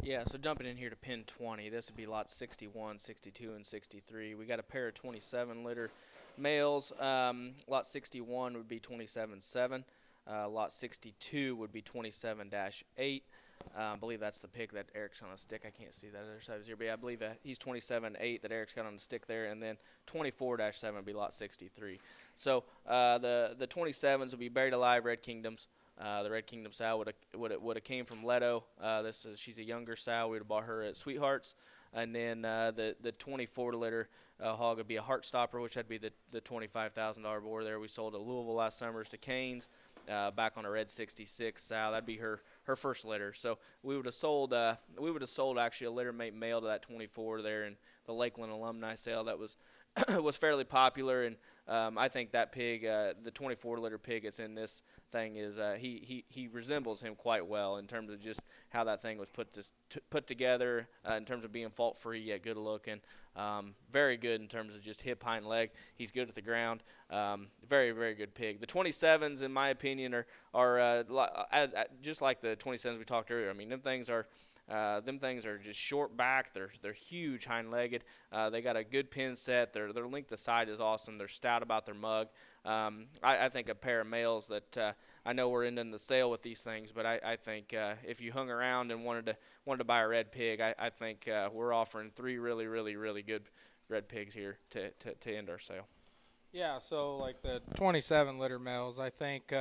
Yeah, so jumping in here to pin 20, this would be lots 61, 62, and 63. We got a pair of 27 litter males. Lot 61 would be 27.7. Lot 62 would be 27-8. I believe that's the pig that Eric's on a stick. I can't see that other side of here, but yeah, I believe that he's 27.8 that Eric's got on the stick there, and then 24-7 would be lot 63. So the 27s would be buried alive Red Kingdoms. The Red Kingdom sow would have came from Leto. She's a younger sow. We would have bought her at Sweethearts, and then the 24 liter hog would be a Heartstopper, which would be the $25,000 boar there. We sold at Louisville last summer to Canes, back on a Red 66 sow. That'd be her first litter. So we would have sold actually a litter mate male to that 24 there in the Lakeland alumni sale. That was was fairly popular, and I think that pig, the 24 liter pig that's in this thing, is he resembles him quite well in terms of just how that thing was put together, in terms of being fault free yet good looking. Very good in terms of just hip, hind leg. He's good at the ground. Very, very good pig. The 27s, in my opinion, are just like the 27s we talked earlier. I mean, them things are just short back. They're huge hind-legged. They got a good pin set. Their length of side is awesome. They're stout about their mug. I think a pair of males that I know we're ending the sale with these things, but I think if you hung around and wanted to buy a red pig, I think we're offering 3 really, really, really good red pigs here to end our sale. Yeah, so like the 27 litter males, I think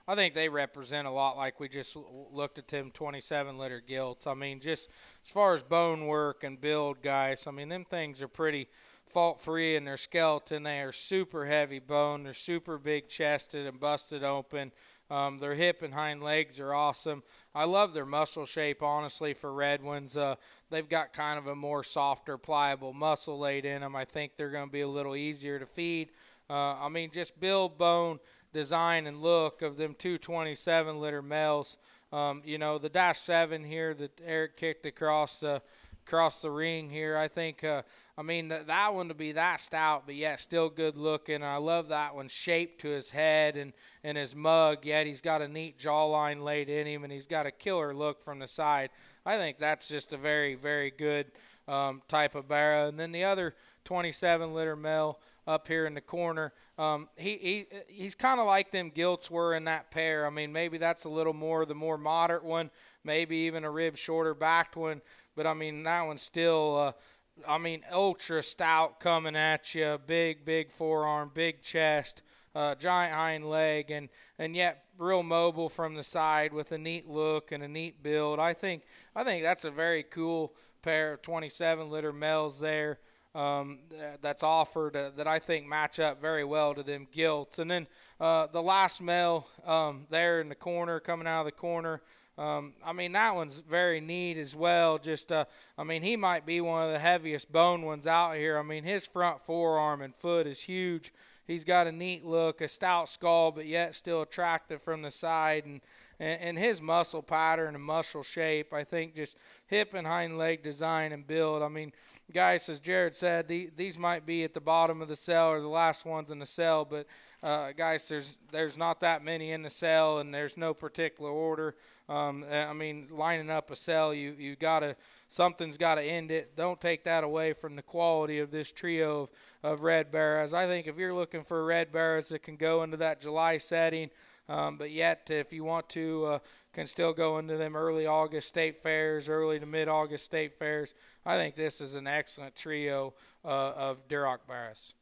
they represent a lot like we just looked at them 27 litter gilts. I mean, just as far as bone work and build, guys, I mean, them things are pretty fault-free in their skeleton. They are super heavy bone. They're super big chested and busted open. Their hip and hind legs are awesome. I love their muscle shape, honestly, for red ones. They've got kind of a more softer, pliable muscle laid in them. I think they're going to be a little easier to feed. I mean, just build, bone, design, and look of them 227 litter males. The -7 here that Eric kicked across the ring here, I think, that one to be that stout, but yet still good looking. I love that one shaped to his head and his mug, yet he's got a neat jawline laid in him, and he's got a killer look from the side. I think that's just a very, very good type of barrow. And then the other 27 litter male up here in the corner, he's kind of like them gilts were in that pair. I mean, maybe that's a little more the more moderate one, maybe even a rib shorter backed one, but I mean, that one's still ultra stout coming at you. Big forearm, big chest, giant hind leg, and yet real mobile from the side with a neat look and a neat build. I think that's a very cool pair of 27 litter males there. That's offered that I think match up very well to them gilts. And then the last male there in the corner, coming out of the corner, that one's very neat as well. Just, he might be one of the heaviest bone ones out here. I mean, his front forearm and foot is huge. He's got a neat look, a stout skull, but yet still attractive from the side. And his muscle pattern and muscle shape, I think just hip and hind leg design and build. I mean, guys, as Jared said, these might be at the bottom of the cell or the last ones in the cell, but guys, there's not that many in the cell, and there's no particular order. Lining up a cell, something's got to end it. Don't take that away from the quality of this trio of red barrows. I think if you're looking for red barrows that can go into that July setting, but yet, if you want to, can still go into them early August state fairs, early to mid-August state fairs. I think this is an excellent trio of Duroc barrows.